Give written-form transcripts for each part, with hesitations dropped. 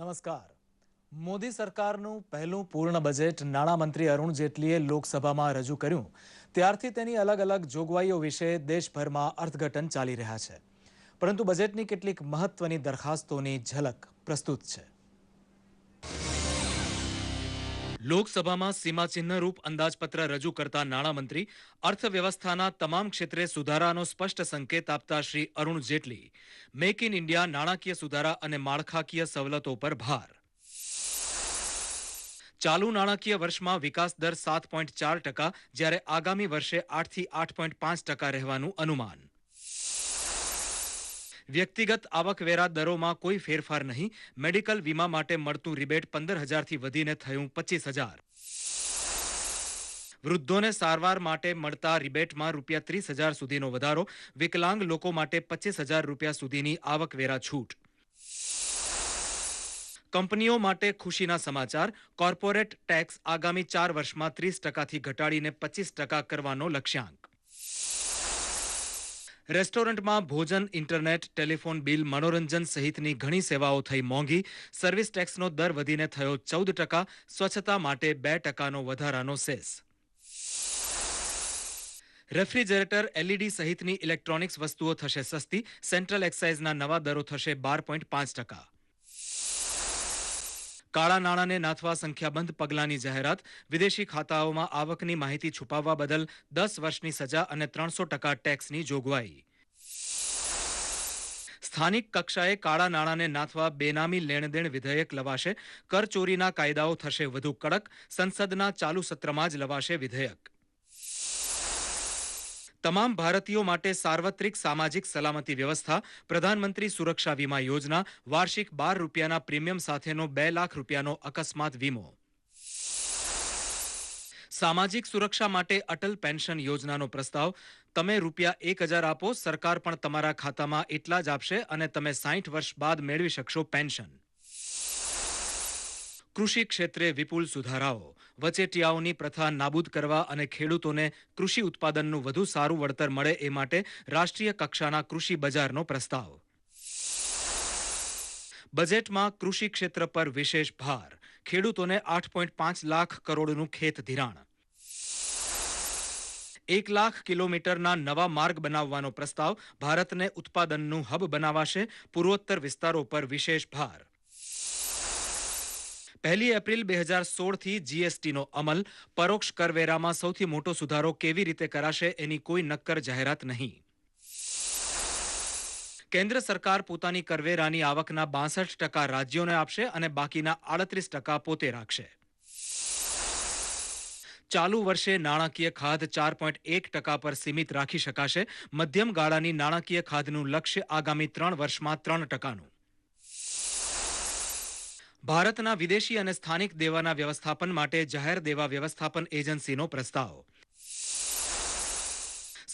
નમસ્કાર. મોદી સરકારનું પહેલું પૂર્ણ બજેટ નાણામંત્રી અરુણ જેટલીએ લોકસભામાં રજૂ કર્યું ત્યારથી તેની અલગ અલગ જોગવાઈઓ વિશે દેશભરમાં અર્થઘટન ચાલી રહ્યા છે. પરંતુ બજેટની કેટલીક મહત્વની દરખાસ્તોની ઝલક પ્રસ્તુત છે. લોકસભામાં સીમાચિહ્નરૂપ અંદાજપત્ર રજૂ કરતા નાણામંત્રી અર્થવ્યવસ્થાના તમામ ક્ષેત્રે સુધારાનો સ્પષ્ટ સંકેત આપતા શ્રી અરુણ જેટલી મેક ઇન ઇન્ડિયા, નાણાકીય સુધારા અને માળખાકીય સવલતો પર ભાર. ચાલુ નાણાકીય વર્ષમાં વિકાસ દર 7.4%, જ્યારે આગામી વર્ષે 8થી 8.5% રહેવાનું અનુમાન. વ્યક્તિગત આવકવેરા દરોમાં કોઈ ફેરફાર નહીં. મેડિકલ વીમા માટે મળતું રિબેટ 15,000થી વધીને થયું 25,000. વૃદ્ધોને સારવાર માટે મળતા રિબેટમાં ₹30,000 સુધીનો વધારો. વિકલાંગ લોકો માટે ₹25,000 સુધીની આવકવેરા છૂટ. કંપનીઓ માટે ખુશીના સમાચાર. કોર્પોરેટ ટેક્સ આગામી 4 વર્ષમાં 30%થી ઘટાડીને 25% કરવાનો લક્ષ્યાંક. રેસ્ટોરન્ટમાં ભોજન, ઇન્ટરનેટ, ટેલિફોન બિલ, મનોરંજન સહિતની ઘણી સેવાઓ થઈ મોંઘી. સર્વિસ ટેક્સનો દર વધીને થયો 14%. સ્વચ્છતા માટે 2%નો વધારાનો સેસ. રેફ્રિજરેટર, એલઈડી સહિતની ઇલેક્ટ્રોનિક્સ વસ્તુઓ થશે સસ્તી. સેન્ટ્રલ એક્સાઇઝના નવા દરો થશે 12.5%. કાળા નાણાંને નાથવા સંખ્યાબંધ પગલાંની જાહેરાત. વિદેશી ખાતાઓમાં આવકની માહિતી છુપાવવા બદલ 10 વર્ષની સજા અને 300% ટેક્સની જોગવાઈ. સ્થાનિક કક્ષાએ કાળા નાણાંને નાથવા બેનામી લેણદેણ વિધેયક લવાશે. કરચોરીના કાયદાઓ થશે વધુ કડક. સંસદના ચાલુ સત્રમાં જ લવાશે વિધેયક. તમામ ભારતીયો માટે સાર્વત્રિક સામાજિક સલામતી વ્યવસ્થા. પ્રધાનમંત્રી સુરક્ષા વીમા યોજના. વાર્ષિક ₹12 પ્રીમિયમ સાથેનો ₹2 લાખ અકસ્માત વીમો. સામાજિક સુરક્ષા માટે અટલ પેન્શન યોજનાનો પ્રસ્તાવ. તમે ₹1,000 આપો, સરકાર પણ તમારા ખાતામાં એટલા જ આપશે અને તમે 60 વર્ષ બાદ મેળવી શકશો પેન્શન. કૃષિ ક્ષેત્રે વિપુલ સુધારાઓ. વચેટિયાઓની પ્રથા નાબૂદ કરવા અને ખેડૂતોને કૃષિ ઉત્પાદનનું વધુ સારું વળતર મળે એ માટે રાષ્ટ્રીય કક્ષાના કૃષિ બજારનો પ્રસ્તાવ. બજેટમાં કૃષિ ક્ષેત્ર પર વિશેષ ભાર. ખેડૂતોને 8.5 લાખ કરોડનું ખેત ધિરાણ. 1 લાખ કિલોમીટરના નવા માર્ગ બનાવવાનો પ્રસ્તાવ. ભારતને ઉત્પાદનનું હબ બનાવાશે. પૂર્વોત્તર વિસ્તારો પર વિશેષ ભાર. 1 એપ્રિલ 2016થી જીએસટીનો અમલ. પરોક્ષ કરવેરામાં સૌથી મોટો સુધારો કેવી રીતે કરાશે એની કોઈ નક્કર જાહેરાત નહીં. કેન્દ્ર સરકાર પોતાની કરવેરાની આવકના 62% રાજ્યોને આપશે અને બાકીના 38% પોતે રાખશે. ચાલુ વર્ષે નાણાકીય ખાધ 4.1% પર સીમિત રાખી શકાશે. મધ્યમ ગાળાની નાણાકીય ખાધનું લક્ષ્ય આગામી 3 વર્ષમાં 3%નું. ભારતના વિદેશી અને સ્થાનિક દેવાના વ્યવસ્થાપન માટે જાહેર દેવા વ્યવસ્થાપન એજન્સીનો પ્રસ્તાવ.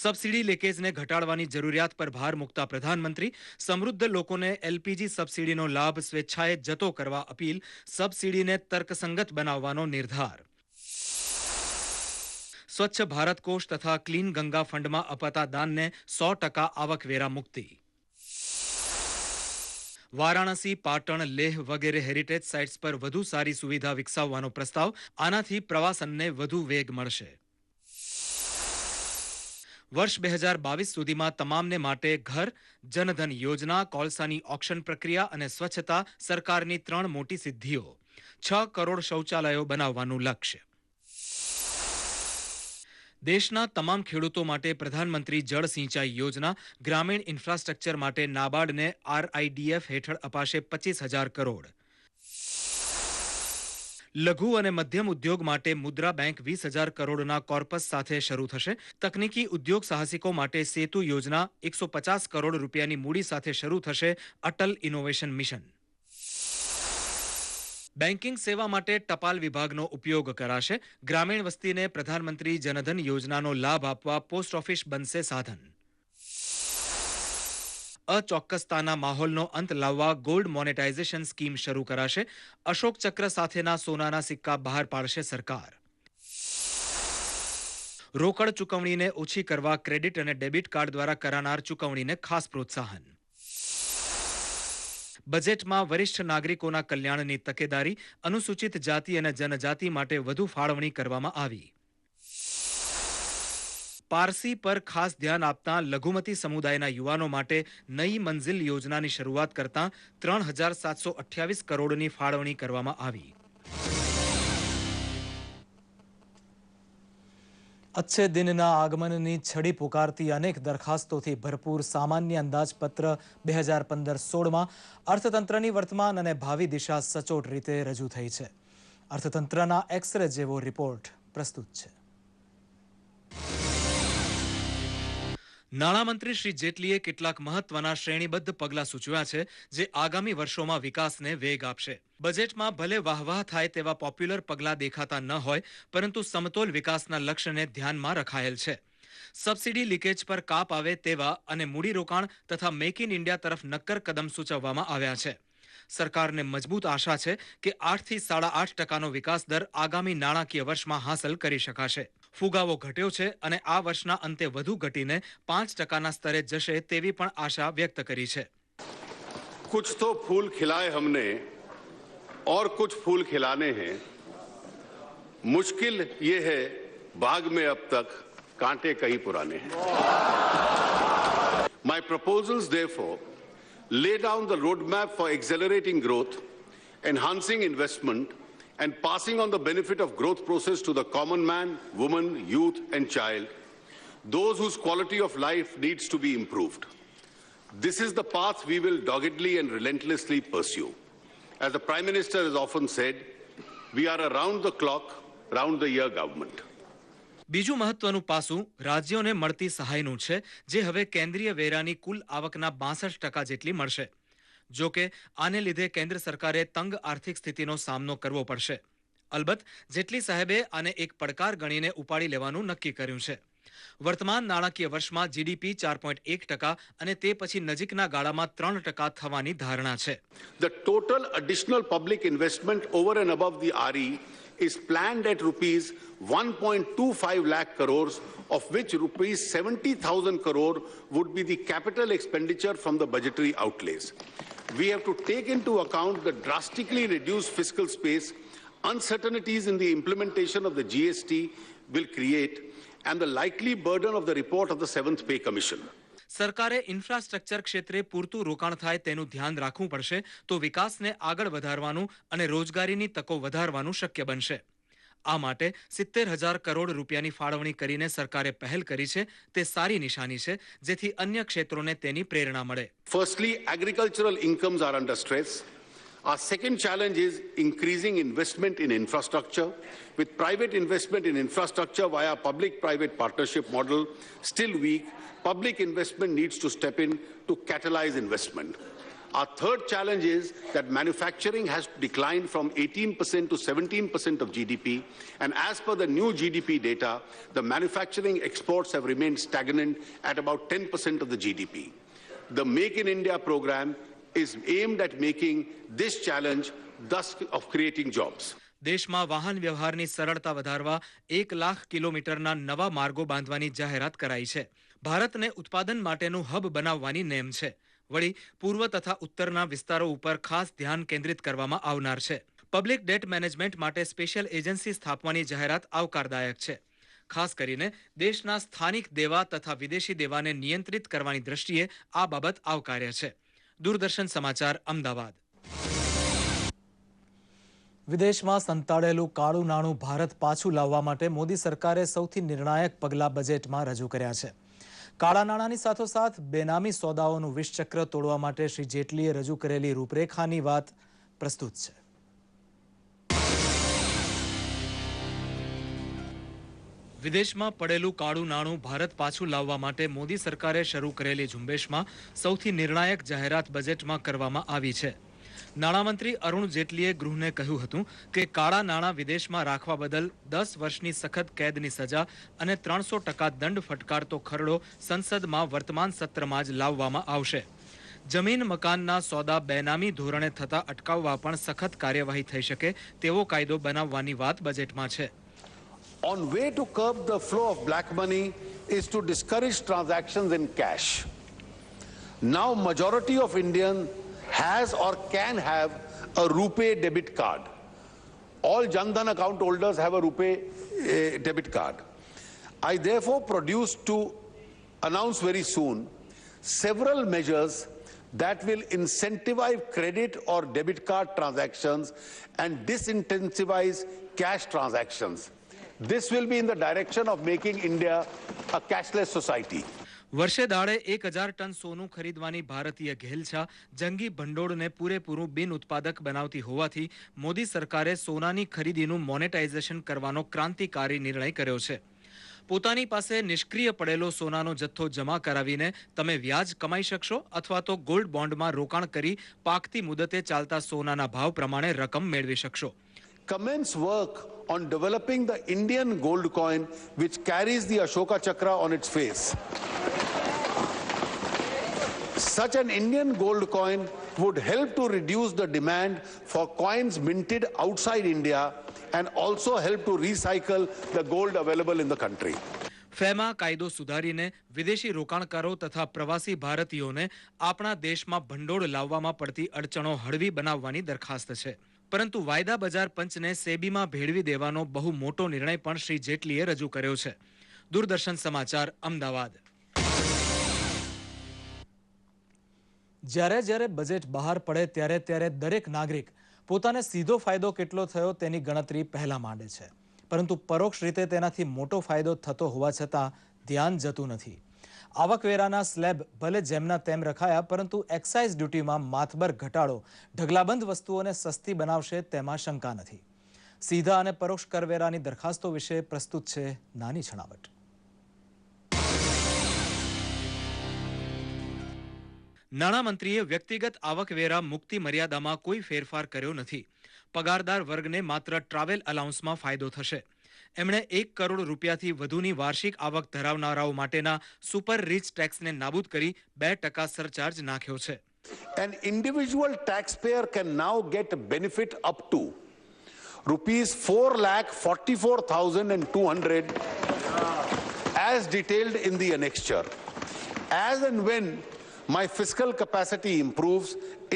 સબસિડી લીકેજને ઘટાડવાની જરૂરિયાત પર ભાર મૂકતા પ્રધાનમંત્રી સમૃદ્ધ લોકોને એલપીજી સબસિડીનો લાભ સ્વેચ્છાએ જતો કરવા અપીલ. સબસિડીને તર્કસંગત બનાવવાનો નિર્ધાર. સ્વચ્છ ભારત કોષ તથા ક્લીન ગંગા ફંડમાં અપાતા દાનને 100% આવકવેરા મુક્તિ. વારાણસી, પાટણ, લેહ વગેરે હેરિટેજ સાઇટ્સ પર વધુ સારી સુવિધા વિકસાવવાનો પ્રસ્તાવ. આનાથી પ્રવાસનને વધુ વેગ મળશે. વર્ષ 2022 સુધીમાં તમામને માટે ઘર, જનધન યોજના, કોલસાની ઓક્શન પ્રક્રિયા અને સ્વચ્છતા સરકારની 3 મોટી સિદ્ધિઓ. 6 કરોડ શૌચાલયો બનાવવાનું લક્ષ્ય. દેશના તમામ ખેડૂતો માટે પ્રધાનમંત્રી જળ સિંચાઈ યોજના. ગ્રામીણ ઇન્ફ્રાસ્ટ્રક્ચર માટે નાબાર્ડને RIDF હેઠળ અપાશે 25,000 કરોડ. લઘુ અને મધ્યમ ઉદ્યોગ માટે મુદ્રા બેંક 20,000 કરોડના કોર્પસ સાથે શરૂ થશે. તકનીકી ઉદ્યોગ સાહસિકો માટે સેતુ યોજના. 150 કરોડ રૂપિયાની મૂડી સાથે શરૂ થશે અટલ ઇનોવેશન મિશન. બેન્કિંગ સેવા માટે ટપાલ વિભાગનો ઉપયોગ કરાશે. ગ્રામીણ વસ્તીને પ્રધાનમંત્રી જનધન યોજનાનો લાભ આપવા પોસ્ટ ઓફિસ બનશે સાધન. અચોક્કસતાના માહોલનો અંત લાવવા ગોલ્ડ મોનેટાઇઝેશન સ્કીમ શરૂ કરાશે. અશોક ચક્ર સાથેના સોનાના સિક્કા બહાર પાડશે સરકાર. રોકડ ચૂકવણીને ઓછી કરવા ક્રેડિટ અને ડેબિટ કાર્ડ દ્વારા કરાનાર ચૂકવણીને ખાસ પ્રોત્સાહન. બજેટમાં વરિષ્ઠ નાગરિકોના કલ્યાણની તકેદારી, અનુસૂચિત જાતિ અને જનજાતિ માટે વધુ ફાળવણી કરવામાં આવી. પારસી પર ખાસ ધ્યાન આપતા લઘુમતી સમુદાયના યુવાનો માટે નઈ મંઝિલ યોજનાની શરૂઆત કરતા 3,728 કરોડની ફાળવણી કરવામાં આવી. અચ્છે દિનના આગમનની છડી પુકારતી અનેક દરખાસ્તોથી ભરપૂર સામાન્ય અંદાજપત્ર 2015-16માં અર્થતંત્રની વર્તમાન અને ભાવિ દિશા સચોટ રીતે રજૂ થઈ છે. અર્થતંત્રના એક્સરે જેવો રિપોર્ટ પ્રસ્તુત છે. નાણામંત્રી શ્રી જેટલીએ કેટલાક મહત્વના શ્રેણીબદ્ધ પગલાં સૂચવ્યા છે જે આગામી વર્ષોમાં વિકાસને વેગ આપશે. બજેટમાં ભલે વાહવાહ થાય તેવા પોપ્યુલર પગલાં દેખાતા ન હોય, પરંતુ સમતોલ વિકાસના લક્ષ્યને ધ્યાનમાં રખાયેલ છે. સબસિડી લીકેજ પર કાપ આવે તેવા અને મૂડીરોકાણ તથા મેક ઇન ઇન્ડિયા તરફ નક્કર કદમ સૂચવવામાં આવ્યા છે. સરકારને મજબૂત આશા છે કે 8 થી 8.5% વિકાસ દર આગામી નાણાકીય વર્ષમાં હાંસલ કરી શકાશે. ફુગાવો ઘટ્યો છે અને આ વર્ષના અંતે વધુ ઘટીને 5%ના સ્તરે જશે તેવી પણ આશા વ્યક્ત કરી છે. कुछ तो फूल खिलाए हमने और कुछ फूल खिलाने हैं. मुश्किल ये है बाग में अब तक कांटे कई पुराने हैं. My proposals therefore lay down the roadmap for accelerating growth, enhancing investment, and passing on the benefit of growth process to the common man, woman, youth, and child, those whose quality of life needs to be improved. This is the path we will doggedly and relentlessly pursue. As the Prime Minister has often said, we are a round-the-clock, round-the-year government. બીજું મહત્વનું પાસું રાજ્યોને મળતી સહાયનું છે, જે હવે કેન્દ્રીય વેરાની કુલ આવકના 62% જેટલી મળશે. જો કે આને લીધે કેન્દ્ર સરકારે તંગ આર્થિક સ્થિતિનો સામનો કરવો પડશે. અલબત્ત જેટલી સાહેબે આને એક પડકાર ગણીને ઉપાડી લેવાનું નક્કી કર્યું છે. વર્તમાન નાણાકીય વર્ષમાં જીડીપી 4.1% અને તે પછી નજીકના ગાળામાં 3% થવાની ધારણા છે. The total additional public investment over and above the RE is planned at rupees 1.25 lakh crores, of which rupees 70,000 crore would be the capital expenditure from the budgetary outlays. We have to take into account the drastically reduced fiscal space, uncertainties in the implementation of the GST will create, and the likely burden of the report of the 7th Pay Commission. સરકારે infrastructure ક્ષેત્રે પૂરતું રોકાણ થાય તેનું ધ્યાન રાખવું પડશે તો વિકાસને આગળ વધારવાનું અને રોજગારીની તકો વધારવાનું શક્ય બનશે. આ માટે 70,000 કરોડ રૂપિયાની ફાળવણી કરીને સરકારે પહેલ કરી છે. તે સારી નિશાની છે, જેથી અન્ય ક્ષેત્રોને તેની પ્રેરણા મળે. Firstly, agricultural incomes are under stress. Our second challenge is increasing investment in infrastructure. With private investment in infrastructure via public-private partnership model still weak, public investment needs to step in to catalyze investment. Our third challenge is that manufacturing has declined from 18% to 17% of GDP, and as per the new GDP data, the manufacturing exports have remained stagnant at about 10% of the GDP. The Make in India program is aimed at making this challenge, thus of creating jobs. દેશમાં વાહન વ્યવહારની સરળતા વધારવા 1 લાખ કિલોમીટરના નવા માર્ગો બાંધવાની જાહેરાત કરાઈ છે. ભારતને ઉત્પાદન માટેનું હબ બનાવવાની નેમ છે. વળી પૂર્વ તથા ઉત્તરના વિસ્તારો ઉપર ખાસ ધ્યાન કેન્દ્રિત કરવામાં આવનાર છે. પબ્લિક ડેટ મેનેજમેન્ટ માટે સ્પેશિયલ એજન્સી સ્થાપવાની જાહેરાત આવકારદાયક છે. ખાસ કરીને દેશના સ્થાનિક દેવા તથા વિદેશી દેવાને નિયંત્રિત કરવાની દ્રષ્ટિએ આ બાબત આવકાર્ય છે. દૂરદર્શન સમાચાર, અમદાવાદ. વિદેશમાં સંતાડેલું કાળું નાણું ભારત પાછું લાવવા માટે મોદી સરકારે સૌથી નિર્ણાયક પગલાં બજેટમાં રજૂ કર્યા છે. કાળા નાણાંની સાથોસાથ બેનામી સોદાઓનું વિષચક્ર તોડવા માટે શ્રી જેટલીએ રજૂ કરેલી રૂપરેખાની વાત પ્રસ્તુત છે. વિદેશમાં પડેલું કાળું નાણું ભારત પાછું લાવવા માટે મોદી સરકારે શરૂ કરેલી ઝુંબેશમાં સૌથી નિર્ણાયક જાહેરાત બજેટમાં કરવામાં આવી છે. નાણામંત્રી અરુણ જેટલીએ ગૃહને કહ્યું હતું કે કાળા નાણાં વિદેશમાં રાખવા બદલ 10 વર્ષની સખત કેદની સજા અને 300% દંડ ફટકારતો ખરડો સંસદમાં વર્તમાન સત્રમાં જ લાવવામાં આવશે. જમીન મકાનના સોદા બેનામી ધોરણે થતા અટકાવવા પણ સખત કાર્યવાહી થઈ શકે તેવો કાયદો બનાવવાની વાત બજેટમાં છે. On way to curb the flow of black money is to discourage transactions in cash. Now majority of Indians has or can have a RuPay debit card. All Jan Dhan account holders have a RuPay debit card. I therefore propose to announce very soon several measures that will incentivize credit or debit card transactions and disincentivize cash transactions. This will be in the direction of making India a cashless society. વર્ષે દાડે 1000 ton સોનું ખરીદવાની ભારતીય ઘેલછા જંગી ભંડોળને પૂરેપૂરું બિન ઉત્પાદક બનાવતી હોવાથી મોદી સરકારે સોનાની ખરીદીનું મોનેટાઇઝેશન કરવાનો ક્રાંતિકારી નિર્ણય કર્યો છે. પોતાની પાસે નિષ્ક્રિય પડેલો સોનાનો જથ્થો જમા કરાવીને તમે વ્યાજ કમાઈ શકશો અથવા તો ગોલ્ડ બોન્ડમાં રોકાણ કરી પાકતી મુદતે ચાલતા સોનાના ભાવ પ્રમાણે રકમ મેળવી શકશો. Commence work on developing the Indian gold coin which carries the Ashoka Chakra on its face. Such an Indian gold coin would help to reduce the demand for coins minted outside India and also help to recycle the gold available in the country. ફેમા કાયદો સુધારીને વિદેશી રોકાણકારો તથા પ્રવાસી ભારતીયોને આપણા દેશમાં ભંડોળ લાવવામાં પડતી અડચણો હળવી બનાવવાની દરખાસ્ત છે. પરંતુ વાયદા બજાર પંચને સેબીમાં ભેળવી દેવાનો બહુ મોટો નિર્ણય પણ શ્રી જેટલીએ રજૂ કર્યો છે. દૂરદર્શન સમાચાર, અમદાવાદ. જ્યારે જ્યારે બજેટ બહાર પડે ત્યારે ત્યારે દરેક નાગરિક પોતાને સીધો ફાયદો કેટલો થયો તેની ગણતરી પહેલા માંડે છે. પરંતુ પરોક્ષ રીતે તેનાથી મોટો ફાયદો થતો હોવા છતાં ધ્યાન જતું નથી. આવકવેરાના સ્લેબ ભલે જેમના તેમ રખાયા, પરંતુ એક્સાઇઝ ડ્યુટીમાં માથબર ઘટાડો ઢગલાબંધ વસ્તુઓને સસ્તી બનાવશે તેમાં શંકા નથી. સીધા અને પરોક્ષ કરવેરાની દરખાસ્તો વિશે પ્રસ્તુત છે નાની છણાવટ. નાણામંત્રીએ વ્યક્તિગત આવકવેરા મુક્તિ મર્યાદામાં કોઈ ફેરફાર કર્યો નથી. પગારદાર વર્ગને માત્ર ટ્રાવેલ અલાઉન્સમાં ફાયદો થશે. એમણે 1 કરોડ રૂપિયાથી વધુની વાર્ષિક આવક ધરાવનારાઓ માટેના સુપર રીચ ટેક્સને નાબૂદ કરી 2% સરચાર્જ નાખ્યો છે. An individual taxpayer can now get a benefit up to rupees 4,44,200 as detailed in the annexure. As and when my fiscal capacity improves,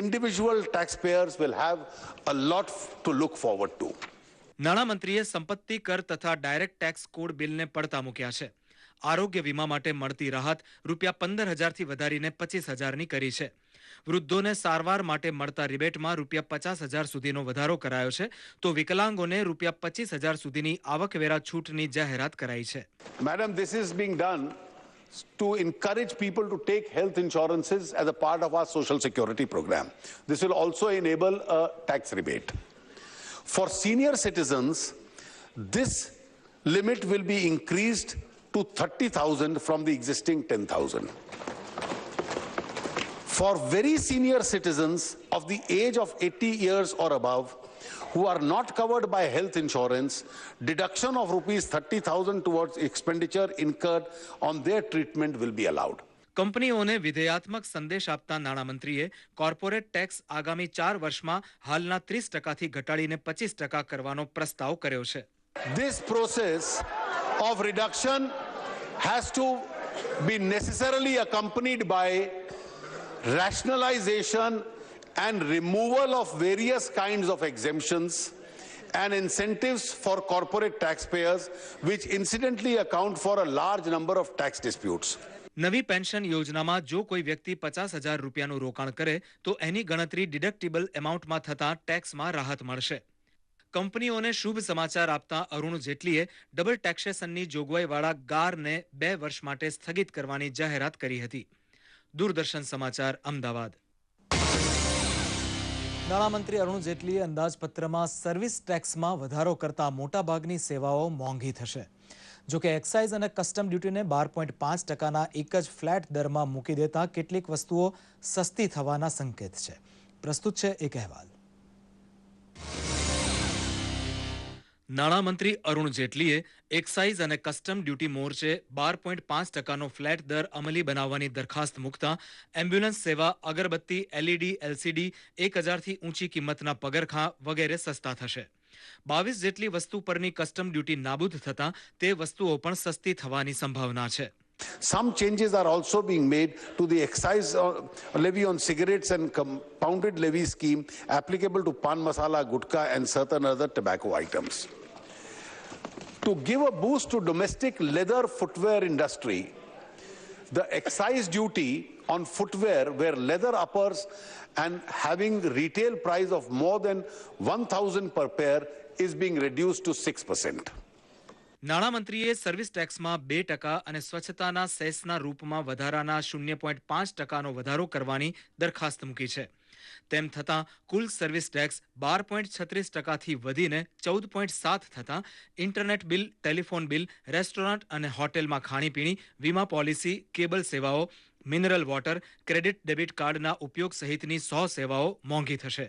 individual taxpayers will have a lot to look forward to. નાણામંત્રીએ સંપત્તિ કર તથા direct tax code બિલને પડતા મૂક્યા છે. આરોગ્ય વીમા માટે મળતી રાહત રૂપિયા 15,000થી વધારીને 25,000ની કરી છે. વૃદ્ધોને સારવાર માટે મળતા રિબેટમાં રૂપિયા 50,000 સુધીનો વધારો કરાયો છે, તો વિકલાંગોને રૂપિયા 25,000 સુધીની આવકવેરા છૂટની જાહેરાત કરાઈ છે. Madam, this is being done to encourage people to take health insurances as a part of our social security program. This will also enable a tax rebate. For senior citizens, this limit will be increased to 30,000 from the existing 10,000. For very senior citizens of the age of 80 years or above who are not covered by health insurance, deduction of rupees 30,000 towards expenditure incurred on their treatment will be allowed. કંપનીઓને વિધેયાત્મક સંદેશ આપતા નાણામંત્રીએ corporate tax આગામી 4 વર્ષમાં હાલના 30%થી ઘટાડીને 25% કરવાનો પ્રસ્તાવ કર્યો છે. This process of reduction has to be necessarily accompanied by rationalization and removal of various kinds of exemptions and incentives for corporate taxpayers, which incidentally account for a large number of tax disputes. નવી pension યોજનામાં જો કોઈ વ્યક્તિ 50,000 રૂપિયાનું રોકાણ કરે તો એની ગણતરી ડિડક્ટેબલ એમાઉન્ટમાં થતા ટેક્સમાં રાહત મળશે. કંપનીઓને શુભ સમાચાર આપતા અરુણ જેટલીએ ડબલ ટેક્સેશનની જોગવાઈવાળા ગારને 2 વર્ષ માટે સ્થગિત કરવાની જાહેરાત કરી હતી. દૂરદર્શન સમાચાર, અમદાવાદ. નાણામંત્રી અરુણ જેટલીએ અંદાજપત્રમાં સર્વિસ ટેક્સમાં વધારો કરતા મોટાભાગની સેવાઓ મોંઘી થશે. જો કે એક્સાઇઝ અને કસ્ટમ ડ્યુટીને 12.5%ના એક જ ફ્લેટ દરમાં મૂકી દેતા કેટલીક વસ્તુઓ સસ્તી થવાના સંકેત છે. પ્રસ્તુત છે એક અહેવાલ. નાણામંત્રી અરુણ જેટલીએ એક્સાઇઝ અને કસ્ટમ ડ્યુટી મોરચે 12.5%નો ફ્લેટ દર અમલી બનાવવાની દરખાસ્ત મૂકતા એમ્બ્યુલન્સ સેવા, અગરબત્તી, LED, LCD, 1,000થી ઊંચી કિંમતના પગરખાં વગેરે સસ્તા થશે. 22 જેટલી વસ્તુ પરની કસ્ટમ ડ્યુટી નાબૂદ થતાં તે વસ્તુઓ પણ સસ્તી થવાની સંભાવના છે. Some changes are also being made to the excise levy on cigarettes and compounded levy scheme applicable to pan masala, gutka and certain other tobacco items. To give a boost to domestic leather footwear industry, the excise duty on footwear where leather uppers and having retail price of more than 1,000 per pair is being reduced to 6%. નાણામંત્રીએ service ટેક્સમાં 2% અને સ્વચ્છતાના સેસના રૂપમાં વધારાના 0.5%નો વધારો કરવાની દરખાસ્ત મૂકી છે. તેમ થતાં કુલ સર્વિસ ટેક્સ 12.36%થી વધીને 14.7 થતાં internet bill, telephone bill, restaurant અને હોટેલમાં ખાણીપીણી, વીમા પોલિસી, કેબલ સેવાઓ, મિનરલ વોટર, ક્રેડિટ ડેબિટ કાર્ડના ઉપયોગ સહિતની 100 સેવાઓ મોંઘી થશે.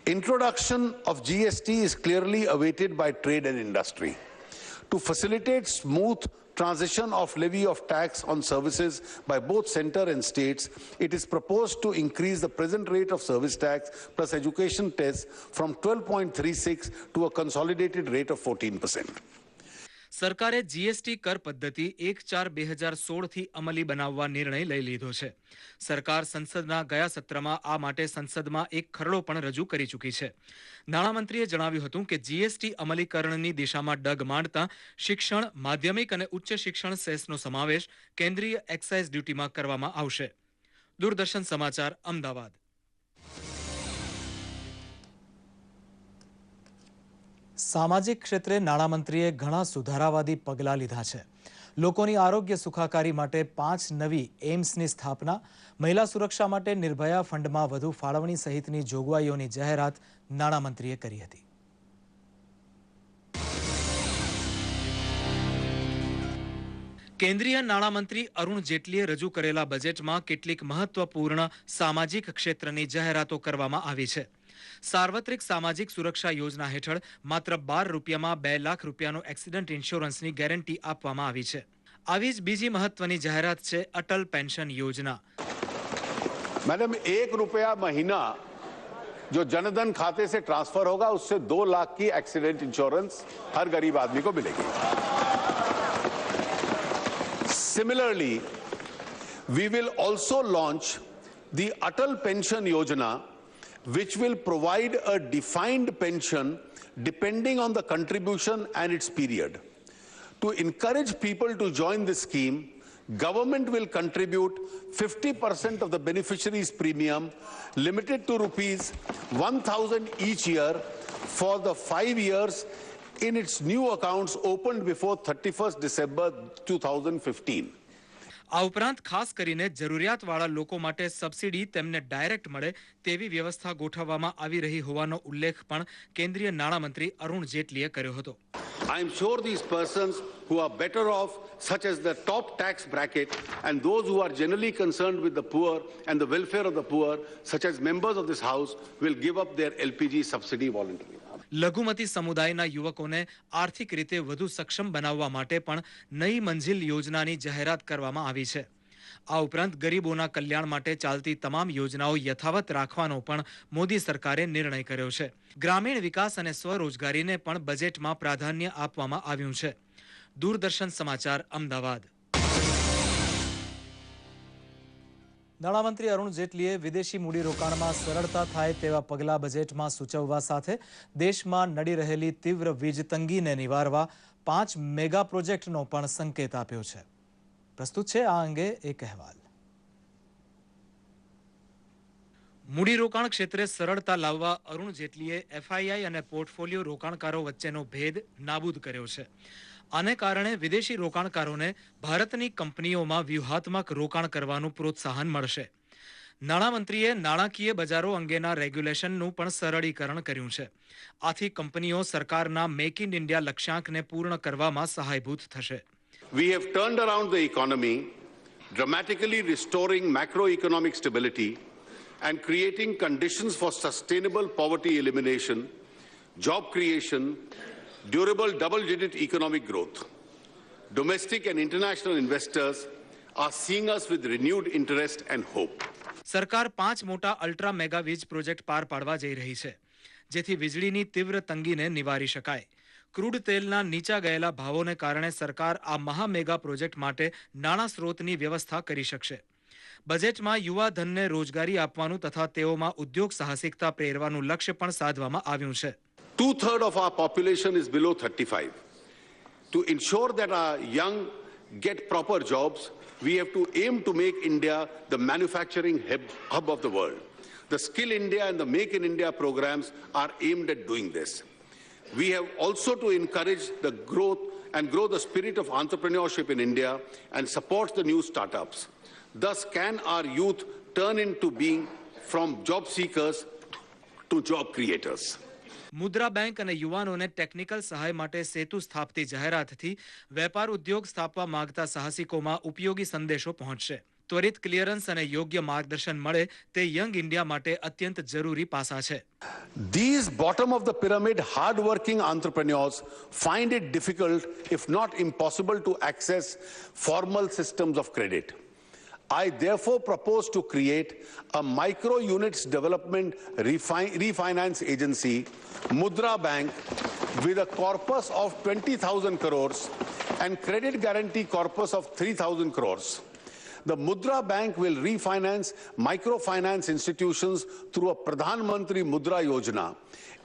Introduction of GST is clearly awaited by trade and industry. To facilitate smooth transition of levy of tax on services by both center and states, it is proposed to increase the present rate of service tax plus education cess from 12.36 to a consolidated rate of 14%. સરકારે GST કર પદ્ધતિ 1/4/2016થી અમલી બનાવવા નિર્ણય લઈ લીધો છે. સરકાર સંસદના ગયા સત્રમાં આ માટે સંસદમાં એક ખરડો પણ રજૂ કરી ચૂકી છે. નાણામંત્રીએ જણાવ્યું હતું કે જીએસટી અમલીકરણની દિશામાં ડગ માંડતા શિક્ષણ, માધ્યમિક અને ઉચ્ચ શિક્ષણ સેસનો સમાવેશ કેન્દ્રીય એક્સાઇઝ ડ્યુટીમાં કરવામાં આવશે. દૂરદર્શન સમાચાર, અમદાવાદ. સામાજિક ક્ષેત્રે નાણામંત્રીએ ઘણા સુધારાવાદી પગલાં લીધા છે. લોકોની આરોગ્ય સુખાકારી માટે 5 નવી એમ્સની સ્થાપના, મહિલા સુરક્ષા માટે નિર્ભયા ફંડમાં વધુ ફાળવણી સહિતની જોગવાઈઓની જાહેરાત નાણામંત્રીએ કરી હતી. કેન્દ્રીય નાણામંત્રી અરુણ જેટલીએ રજૂ કરેલા બજેટમાં કેટલીક મહત્વપૂર્ણ સામાજિક ક્ષેત્રની જાહેરાતો કરવામાં આવી છે. સાર્વત્રિક સામાજિક સુરક્ષા યોજના હેઠળ માત્ર 12 રૂપિયામાં 2 લાખ રૂપિયાનો એક્સિડન્ટ ઇન્સ્યોરન્સની ગેરંટી આપવામાં આવી છે. આવી જ બીજી મહત્વની જાહેરાત છે અટલ પેન્શન યોજના. मैडम 1 रुपया महीना जो जनधन खाते से ट्रांसफर होगा उससे 2 लाख की एक्सीडेंट इंश्योरेंस हर गरीब आदमी को मिलेगी. Similarly, we will also launch the Atal Pension Yojana, which will provide a defined pension depending on the contribution and its period. To encourage people to join this scheme, government will contribute 50% of the beneficiaries' premium, limited to rupees 1,000 each year for the 5 years in its new accounts opened before 31st December 2015. આ ઉપરાંત ખાસ કરીને જરૂરિયાતવાળા લોકો માટે subsidy તેમને direct મળે તેવી વ્યવસ્થા ગોઠવવામાં આવી રહી હોવાનો ઉલ્લેખ પણ કેન્દ્રીય નાણામંત્રી અરુણ જેટલીએ કર્યો હતો. I am sure these persons who are better off, such as the top tax bracket, and those who are generally concerned with the poor and the welfare of the poor, such as members of this house, will give up their LPG subsidy voluntarily. લઘુમતી સમુદાયના યુવકોને આર્થિક રીતે વધુ સક્ષમ બનાવવા માટે પણ નઈ મંજિલ યોજનાની જાહેરાત કરવામાં આવી છે. આ ઉપરાંત ગરીબોના કલ્યાણ માટે ચાલતી તમામ યોજનાઓ યથાવત રાખવાનો પણ મોદી સરકારે નિર્ણય કર્યો છે. ગ્રામીણ વિકાસ અને સ્વરોજગારીને પણ બજેટમાં પ્રાધાન્ય આપવામાં આવ્યું છે. દૂરદર્શન સમાચાર, અમદાવાદ. નાણામંત્રી અરુણ જેટલીએ વિદેશી મૂડીરોકાણમાં સરળતા થાય તેવા પગલાં બજેટમાં સૂચવવા સાથે દેશમાં નડી રહેલી તીવ્ર વીજ તંગીને નિવારવા 5 મેગા પ્રોજેક્ટનો પણ સંકેત આપ્યો છે. પ્રસ્તુત છે આ અંગે એક અહેવાલ. મૂડીરોકાણ ક્ષેત્રે સરળતા લાવવા અરુણ જેટલીએ એફઆઈઆઈ અને પોર્ટફોલિયો રોકાણકારો વચ્ચેનો ભેદ નાબૂદ કર્યો છે. આને કારણે વિદેશી રોકાણકારોને ભારતની કંપનીઓમાં વ્યૂહાત્મક રોકાણ કરવાનું પ્રોત્સાહન મળશે. નાણામંત્રીએ નાણાકીય બજારો અંગેના રેગ્યુલેશનનું પણ સરળીકરણ કર્યું છે. આથી કંપનીઓ સરકારના મેક ઇન ઇન્ડિયા લક્ષ્યાંકને પૂર્ણ કરવામાં સહાયભૂત થશે. We have turned around the economy, dramatically restoring macroeconomic stability and creating conditions for sustainable poverty elimination, job creation, durable double-digit economic growth. Domestic and international investors are seeing us with renewed interest and hope. સરકાર 5 મોટા ultra mega વીજ project પાર પાડવા જઈ રહી છે, જેથી વીજળીની તીવ્ર તંગીને નિવારી શકાય. ક્રૂડ તેલના નીચા ગયેલા ભાવોને કારણે સરકાર આ મહા મેગા પ્રોજેક્ટ માટે નાણાં સ્ત્રોતની વ્યવસ્થા કરી શકશે. બજેટમાં યુવા ધનને રોજગારી આપવાનું તથા તેઓમાં ઉદ્યોગ સાહસિકતા પ્રેરવાનું લક્ષ્ય પણ સાધવામાં આવ્યું છે. 2/3 of our population is below 35. To ensure that our young get proper jobs, we have to aim to make India the manufacturing hub of the world. The Skill India and the Make in India programs are aimed at doing this. We have also to encourage the growth and grow the spirit of entrepreneurship in India and support the new startups. Thus can our youth turn into being from job seekers to job creators. Mudra bank અને યુવાનોને technical સહાય માટે સેતુ સ્થાપતી જાહેરાતથી વેપાર ઉદ્યોગ સ્થાપવા માંગતા સાહસિકોમાં ઉપયોગી સંદેશો પહોંચશે. ત્વરિત ક્લિયરન્સ અને યોગ્ય માર્ગદર્શન મળે તે યંગ ઇન્ડિયા માટે અત્યંત જરૂરી પાસા છે. These bottom of the pyramid hard-working entrepreneurs find it difficult, if not impossible, to access formal systems of credit. I therefore propose to create a micro units development refinance agency, Mudra Bank, with a corpus of 20,000 crores and credit guarantee corpus of 3,000 crores. The Mudra Bank will refinance microfinance institutions through a Pradhan Mantri Mudra Yojana.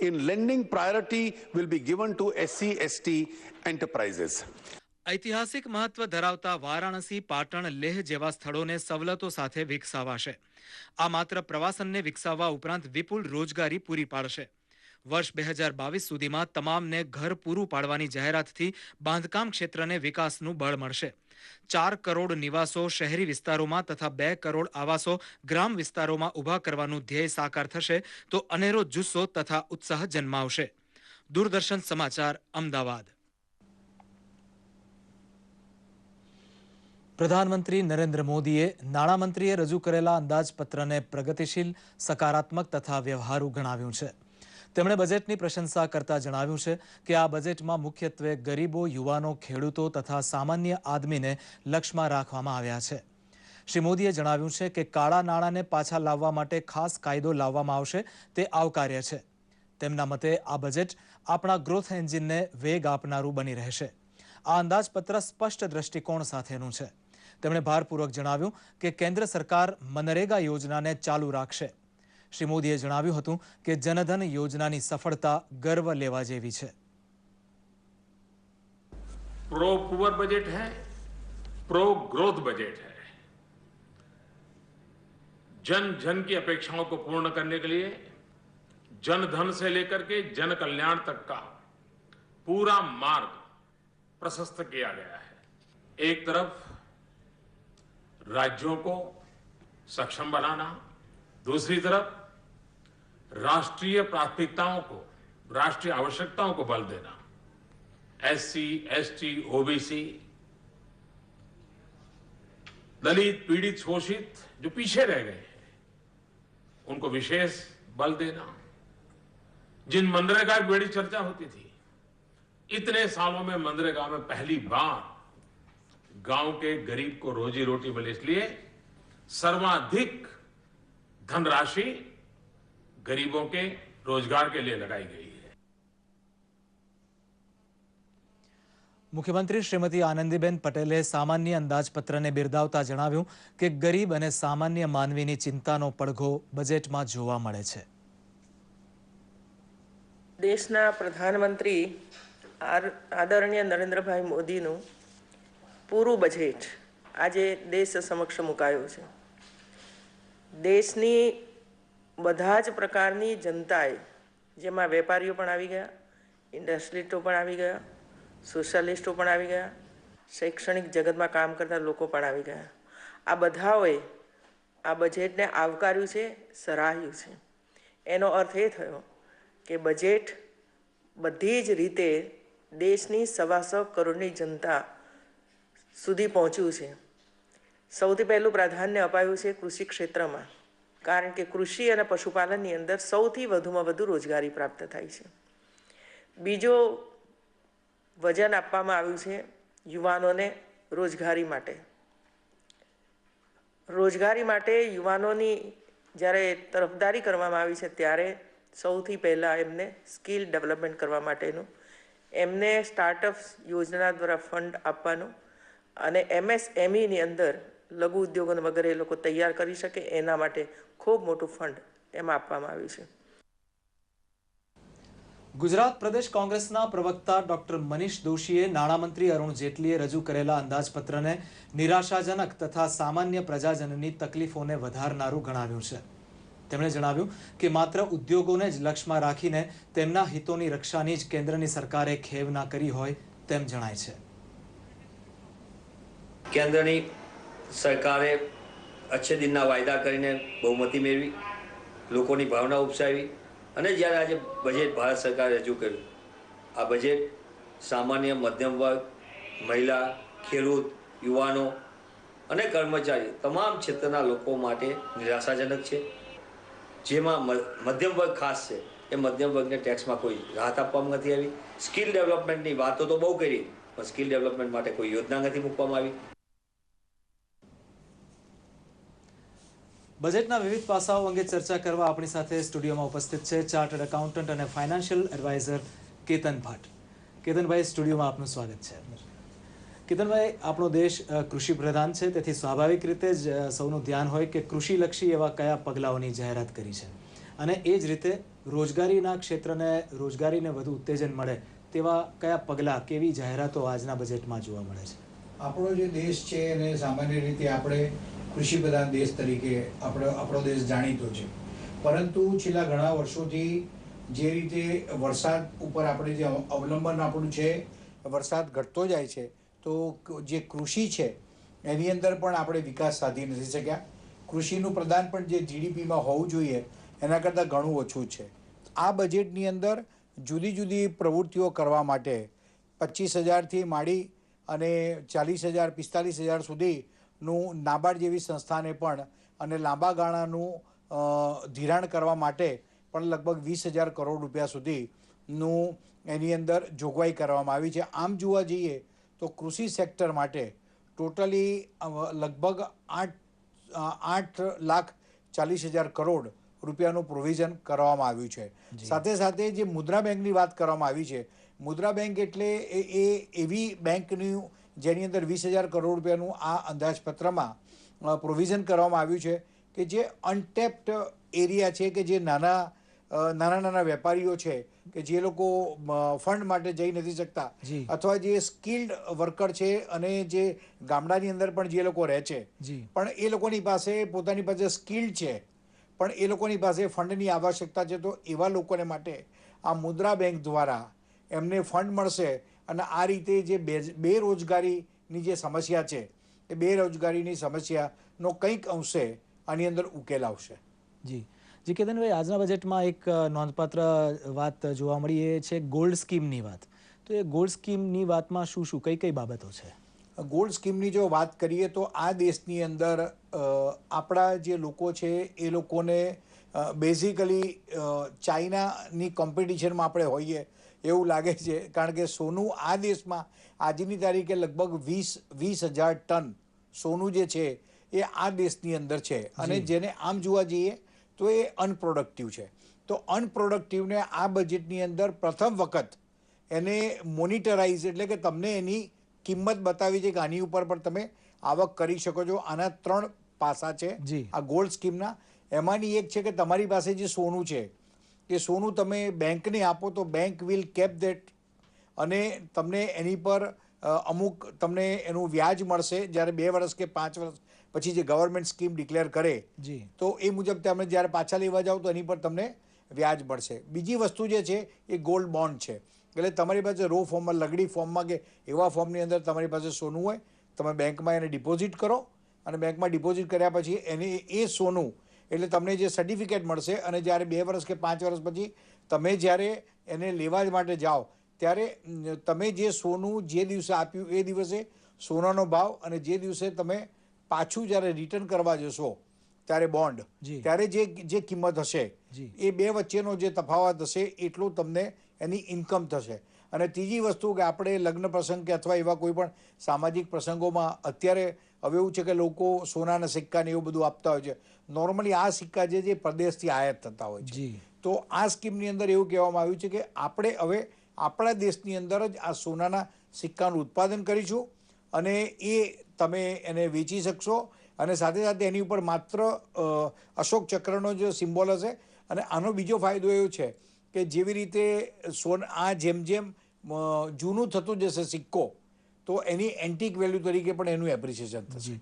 In lending, priority will be given to SC/ST enterprises. ઐતિહાસિક મહત્વ ધરાવતા વારાણસી, પાટણ, લેહ જેવા સ્થળોને સવલતો સાથે વિકસાવાશે. આ માત્ર પ્રવાસનને વિકસાવવા ઉપરાંત વિપુલ રોજગારી પૂરી પાડશે. વર્ષ 2022 સુધીમાં તમામને ઘર પૂરું પાડવાની જાહેરાતથી બાંધકામ ક્ષેત્રને વિકાસનું બળ મળશે. 4 કરોડ નિવાસો શહેરી વિસ્તારોમાં તથા 2 કરોડ આવાસો ગ્રામ વિસ્તારોમાં ઊભા કરવાનું ધ્યેય સાકાર થશે તો અનેરો જુસ્સો તથા ઉત્સાહ જન્માવશે. દૂરદર્શન સમાચાર, અમદાવાદ. પ્રધાનમંત્રી નરેન્દ્ર મોદીએ નાણામંત્રીએ રજૂ કરેલા અંદાજપત્રને પ્રગતિશીલ, સકારાત્મક તથા વ્યવહારુ ગણાવ્યું છે. તેમણે બજેટની પ્રશંસા કરતા જણાવ્યું છે કે આ બજેટમાં મુખ્યત્વે ગરીબો, યુવાનો, ખેડૂતો તથા સામાન્ય આદમીને લક્ષ્યમાં રાખવામાં આવ્યા છે. શ્રી મોદીએ જણાવ્યું છે કે કાળા નાણાંને પાછા લાવવા માટે ખાસ કાયદો લાવવામાં આવશે તે આવકાર્ય છે. તેમના મતે આ બજેટ આપણા ગ્રોથ એન્જિનને વેગ આપનારું બની રહેશે. આ અંદાજપત્ર સ્પષ્ટ દ્રષ્ટિકોણ સાથેનું છે. તેમણે ભારપૂર્વક જણાવ્યું કે કેન્દ્ર સરકાર મનરેગા યોજનાને ચાલુ રાખશે. શ્રી મોદીએ જણાવ્યું હતું કે જનધન યોજનાની સફળતા ગર્વ લેવા જેવી છે. प्रो पुअर बजट है, प्रो ग्रोथ बजट है. जन जन की अपेक्षाओं को पूर्ण करने के लिए जन धन से लेकर के जन कल्याण तक का पूरा मार्ग प्रशस्त किया गया है. एक तरफ राज्यों को सक्षम बनाना, दूसरी तरफ राष्ट्रीय प्राथमिकताओं को, राष्ट्रीय आवश्यकताओं को बल देना. एससी, एसटी, ओबीसी, दलित, पीड़ित, शोषित जो पीछे रह गए हैं उनको विशेष बल देना. जिन मनरेगा की बड़ी चर्चा होती थी, इतने सालों में मनरेगा में पहली बार गांव के गरीब को रोजी रोटी मिले, इसलिए सर्वाधिक धनराशि गरीबों के रोजगार के लिए लगाई गई है. મુખ્યમંત્રી શ્રીમતી આનંદીબેન પટેલે સામાન્ય અંદાજપત્રને બિરદાવતા જણાવ્યું કે ગરીબ અને સામાન્ય માનવીની ચિંતાનો પડઘો બજેટમાં જોવા મળે છે. દેશના પ્રધાનમંત્રી આદરણીય નરેન્દ્રભાઈ મોદીનું પૂરું બજેટ આજે દેશ સમક્ષ મુકાયું છે. દેશની બધા જ પ્રકારની જનતાએ, જેમાં વેપારીઓ પણ આવી ગયા, ઇન્ડસ્ટ્રીલિસ્ટો પણ આવી ગયા, સોશિયલિસ્ટો પણ આવી ગયા, શૈક્ષણિક જગતમાં કામ કરતા લોકો પણ આવી ગયા. આ બધાઓએ આ બજેટને આવકાર્યું છે, સરાહ્યું છે. એનો અર્થ એ થયો કે બજેટ બધી જ રીતે દેશની 125 કરોડની જનતા સુધી પહોંચ્યું છે. સૌથી પહેલું પ્રાધાન્ય અપાયું છે કૃષિ ક્ષેત્રમાં, કારણ કે કૃષિ અને પશુપાલનની અંદર સૌથી વધુમાં વધુ રોજગારી પ્રાપ્ત થાય છે. બીજો વજન આપવામાં આવ્યું છે યુવાનોને રોજગારી માટે. રોજગારી માટે યુવાનોની જ્યારે તરફદારી કરવામાં આવી છે ત્યારે સૌથી પહેલાં એમને સ્કિલ ડેવલપમેન્ટ કરવા માટેનું એમને સ્ટાર્ટઅપ યોજના દ્વારા ફંડ આપવાનું અને MSMEની અંદર લઘુ ઉદ્યોગો વગેરે એ લોકો તૈયાર કરી શકે એના માટે ખૂબ મોટું ફંડ એમાં આપવામાં આવ્યું છે. ગુજરાત પ્રદેશ કોંગ્રેસના પ્રવક્તા ડોક્ટર મનીષ દોશીએ નાણામંત્રી અરુણ જેટલીએ રજૂ કરેલા અંદાજપત્રને નિરાશાજનક તથા સામાન્ય પ્રજાજનની તકલીફોને વધારનારું ગણાવ્યું છે. તેમણે જણાવ્યું કે માત્ર ઉદ્યોગોને જ લક્ષ્યમાં રાખીને તેમના હિતોની રક્ષાની જ કેન્દ્રની સરકારે ખેવના કરી હોય તેમ જણાય છે. કેન્દ્રની સરકારે અચ્છે દિનના વાયદા કરીને બહુમતી મેળવી, લોકોની ભાવના ઉપસાવી અને જ્યારે આજે બજેટ ભારત સરકારે રજૂ કર્યું, આ બજેટ સામાન્ય મધ્યમ વર્ગ, મહિલા, ખેડૂત, યુવાનો અને કર્મચારી તમામ ક્ષેત્રના લોકો માટે નિરાશાજનક છે. જેમાં મધ્યમ વર્ગ ખાસ છે, એ મધ્યમ વર્ગને ટેક્સમાં કોઈ રાહત આપવામાં નથી આવી. સ્કિલ ડેવલપમેન્ટની વાતો તો બહુ કરી, પણ સ્કિલ ડેવલપમેન્ટ માટે કોઈ યોજના નથી મૂકવામાં આવી. બજેટના વિવિધ પાસાઓ અંગે ચર્ચા કરવા આપણી સાથે સ્ટુડિયોમાં ઉપસ્થિત છે ચાર્ટર્ડ એકાઉન્ટન્ટ અને ફાઇનાન્શિયલ એડવાઇઝર કેતન ભટ્ટ. કેતનભાઈ, સ્ટુડિયોમાં આપનું સ્વાગત છે. કેતનભાઈ, આપણો દેશ કૃષિ પ્રધાન છે, તેથી સ્વાભાવિક રીતે જ સૌનું ધ્યાન હોય કે કૃષિલક્ષી એવા કયા પગલાઓની જાહેરાત કરી છે અને એ જ રીતે રોજગારીના ક્ષેત્રને રોજગારીને વધુ ઉત્તેજન મળે તેવા કયા પગલાં, કેવી જાહેરાતો આજના બજેટમાં જોવા મળે છે? આપણો જે દેશ છે એને સામાન્ય રીતે આપણે કૃષિ પ્રધાન દેશ તરીકે આપણો દેશ જાણીતો છે, પરંતુ છેલ્લા ઘણા વર્ષોથી જે રીતે વરસાદ ઉપર આપણે જે અવલંબન આપણું છે, વરસાદ ઘટતો જાય છે, તો જે કૃષિ છે એની અંદર પણ આપણે વિકાસ સાધી નથી શક્યા. કૃષિનું પ્રદાન પણ જે GDPમાં હોવું જોઈએ એના કરતાં ઘણું ઓછું છે. આ બજેટની અંદર જુદી જુદી પ્રવૃત્તિઓ કરવા માટે 25,000થી માંડી અને 40,000, 45,000 સુધીનું નાબાર્ડ જેવી સંસ્થાને પણ અને લાંબા ગાળાનું ધિરાણ કરવા માટે પણ લગભગ 20,000 કરોડ રૂપિયા સુધીનું એની અંદર જોગવાઈ કરવામાં આવી છે. આમ જોવા જઈએ તો કૃષિ સેક્ટર માટે ટોટલી લગભગ 8,40,000 કરોડ રૂપિયાનું પ્રોવિઝન કરવામાં આવ્યું છે. સાથે સાથે જે મુદ્રા બેંકની વાત કરવામાં આવી છે, મુદ્રા બેંક એટલે એ એવી બેંકનું જેની અંદર 20,000 કરોડ રૂપિયાનું આ અંદાજપત્રમાં પ્રોવિઝન કરવામાં આવ્યું છે કે જે અનટેપ્ડ એરિયા છે, કે જે નાના વેપારીઓ છે કે જે લોકો ફંડ માટે જઈ નથી શકતા, અથવા જે સ્કિલ્ડ વર્કર છે અને જે ગામડાની અંદર પણ જે લોકો રહે છે, પણ એ લોકોની પાસે પોતાની પાસે સ્કિલ્ડ છે પણ એ લોકોની પાસે ફંડની આવશ્યકતા છે, તો એવા લોકોને માટે આ મુદ્રા બેંક દ્વારા એમને ફંડ મળશે અને આ રીતે જે બેરોજગારીની જે સમસ્યા છે એ બેરોજગારીની સમસ્યાનો કંઈક અંશે આની અંદર ઉકેલ આવશે. જી કેતનભાઈ, આજના બજેટમાં એક નોંધપાત્ર વાત જોવા મળી, એ છે ગોલ્ડ સ્કીમની વાત. તો એ ગોલ્ડ સ્કીમની વાતમાં શું કઈ બાબતો છે? ગોલ્ડ સ્કીમની જો વાત કરીએ તો આ દેશની અંદર આપણા જે લોકો છે એ લોકોને બેઝિકલી ચાઇનાની કોમ્પિટિશનમાં આપણે હોઈએ એવું લાગે છે, કારણ કે સોનું આ દેશમાં આજની તારીખે લગભગ 20,000 ટન સોનું જે છે એ આ દેશની અંદર છે અને જેને આમ જોવા જઈએ તો એ અનપ્રોડક્ટિવ છે. તો અનપ્રોડક્ટિવને આ બજેટની અંદર પ્રથમ વખત એને મોનિટરાઇઝ એટલે કે તમને એની કિંમત બતાવી છે કે આની ઉપર પણ તમે આવક કરી શકો છો. આના 3 પાસા છે આ ગોલ્ડ સ્કીમના. એમાંની એક છે કે તમારી પાસે જે સોનું છે એ સોનું તમે બેંકને આપો તો બેંક વિલ કેપ ધેટ અને તમને એની પર અમુક તમને એનું વ્યાજ મળશે. જ્યારે 2 વર્ષ કે 5 વર્ષ પછી જે ગવર્મેન્ટ સ્કીમ ડિક્લેર કરે તો એ મુજબ તમે જ્યારે પાછા લેવા જાઓ તો એની પર તમને વ્યાજ મળશે. બીજી વસ્તુ જે છે એ ગોલ્ડ બોન્ડ છે, એટલે તમારી પાસે રો ફોર્મમાં, લગડી ફોર્મમાં કે એવા ફોર્મની અંદર તમારી પાસે સોનું હોય, તમે બેંકમાં એને ડિપોઝિટ કરો અને બેંકમાં ડિપોઝિટ કર્યા પછી એને એ સોનું એટલે તમને જે સર્ટિફિકેટ મળશે અને જ્યારે 2 વર્ષ કે 5 વર્ષ પછી તમે જ્યારે એને લેવા માટે જાઓ ત્યારે તમે જે સોનું જે દિવસે આપ્યું એ દિવસે સોનાનો ભાવ અને જે દિવસે તમે પાછું જ્યારે રિટર્ન કરવા જશો ત્યારે બોન્ડ, ત્યારે જે કિંમત હશે એ બે વચ્ચેનો જે તફાવત હશે એટલું તમને એની ઇન્કમ થશે. અને ત્રીજી વસ્તુ કે આપણે લગ્ન પ્રસંગ કે અથવા એવા કોઈ પણ સામાજિક પ્રસંગોમાં અત્યારે હવે એવું છે કે લોકો સોનાના સિક્કા ને એવું બધું આપતા હોય છે. નોર્મલી આ સિક્કા જે પરદેશથી આયાત થતા હોય છે. તો આ સ્કીમની અંદર એવું કહેવામાં આવ્યું છે કે આપણે હવે આપણા દેશની અંદર જ આ સોનાના સિક્કાનું ઉત્પાદન કરીશું અને એ તમે એને વેચી શકશો અને સાથે સાથે એની ઉપર માત્ર અશોક ચક્રનો જે સિમ્બોલ હશે. અને આનો બીજો ફાયદો એવો છે કે જેવી રીતે આ જેમ જેમ જૂનું થતું જશે સિક્કો તો એની એન્ટિક વેલ્યુ તરીકે પણ એનું એપ્રિસિએશન થશે.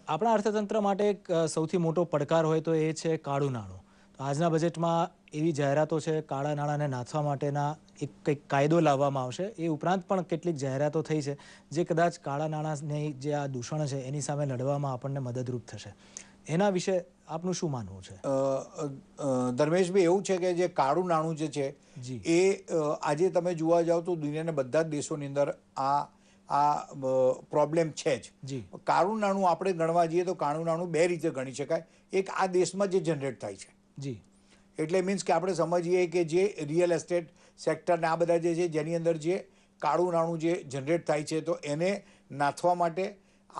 આપણા અર્થતંત્ર માટે એક સૌથી મોટો પડકાર હોય તો એ છે કાળું નાણું. તો આજના બજેટમાં એવી જાહેરાતો છે કાળા નાણાંને નાથવા માટેના કંઈક કાયદો લાવવામાં આવશે. એ ઉપરાંત પણ કેટલીક જાહેરાતો થઈ છે જે કદાચ કાળા નાણાંની જે આ દૂષણ છે એની સામે લડવામાં આપણને મદદરૂપ થશે. એના વિશે આપનું શું માનવું છે? ધર્મેશભાઈ, એવું છે કે જે કાળું નાણું જે છે એ આજે તમે જોવા જાઓ તો દુનિયાના બધા જ દેશોની અંદર આ પ્રોબ્લેમ છે જ. કાળું નાણું આપણે ગણવા જઈએ તો કાળું નાણું બે રીતે ગણી શકાય. એક આ દેશમાં જે જનરેટ થાય છે જી, એટલે મીન્સ કે આપણે સમજીએ કે જે રિયલ એસ્ટેટ સેક્ટર ને આ બધા જે છે જેની અંદર જે કાળું નાણું જે જનરેટ થાય છે તો એને નાથવા માટે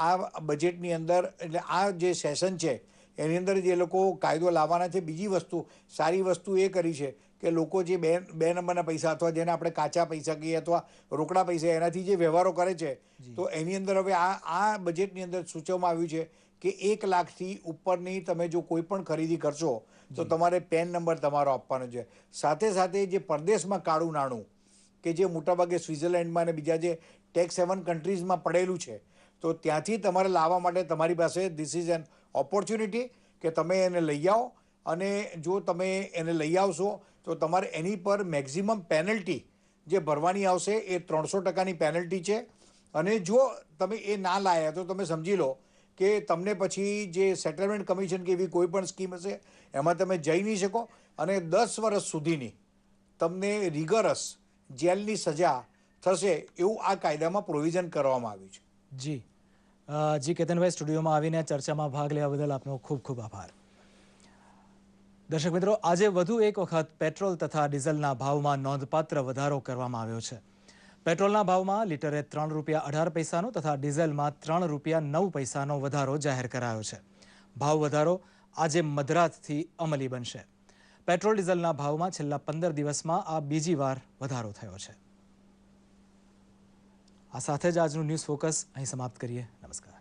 આ બજેટની અંદર એટલે આ જે સેશન છે એની અંદર જે લોકો કાયદો લાવવાના છે. બીજી વસ્તુ સારી વસ્તુ એ કરી છે કે લોકો જે બે નંબરના પૈસા અથવા જેને આપણે કાચા પૈસા કહીએ અથવા રોકડા પૈસા એનાથી જે વ્યવહારો કરે છે તો એની અંદર હવે આ બજેટની અંદર સૂચવવામાં આવ્યું છે કે 1 લાખથી ઉપરની તમે જો કોઈ પણ ખરીદી કરશો તો તમારે પેન નંબર તમારો આપવાનો છે. સાથે સાથે જે પરદેશમાં કાળું નાણું કે જે મોટાભાગે સ્વિટ્ઝરલેન્ડમાં અને બીજા જે ટેક્સ હેવન કન્ટ્રીઝમાં પડેલું છે તો ત્યાંથી તમારે લાવવા માટે તમારી પાસે ધીસ ઇઝ એન ઓપોર્ચ્યુનિટી કે તમે એને લઈ આવો. અને જો તમે એને લઈ આવશો તો તમારે એની પર મેક્ઝિમમ પેનલ્ટી જે ભરવાની આવશે એ 300%ની પેનલ્ટી છે. અને જો તમે એ ના લાયા તો તમે સમજી લો કે તમને પછી જે સેટલમેન્ટ કમિશન કે એવી કોઈ પણ સ્કીમ હશે એમાં તમે જઈ નહીં શકો અને 10 વર્ષ સુધીની તમને રિગરસ જેલની સજા થશે એવું આ કાયદામાં પ્રોવિઝન કરવામાં આવ્યું છે. જી કેતનભાઈ, સ્ટુડિયોમાં આવીને ચર્ચામાં ભાગ લેવા બદલ આપનો ખૂબ ખૂબ આભાર. દર્શક મિત્રો, આજે વધુ એક વખત પેટ્રોલ તથા ડીઝલના ભાવમાં નોંધપાત્ર વધારો કરવામાં આવ્યો છે. પેટ્રોલના ભાવમાં લીટરે ₹3.18 તથા ડીઝલમાં ₹3.09 વધારો જાહેર કરાયો છે. ભાવ વધારો આજે મધરાતથી અમલી બનશે. પેટ્રોલ ડીઝલના ભાવમાં છેલ્લા 15 દિવસમાં આ બીજી વાર વધારો થયો છે. આ સાથે જ આજનું ન્યૂઝ ફોકસ અહીં સમાપ્ત કરીએ. નમસ્કાર.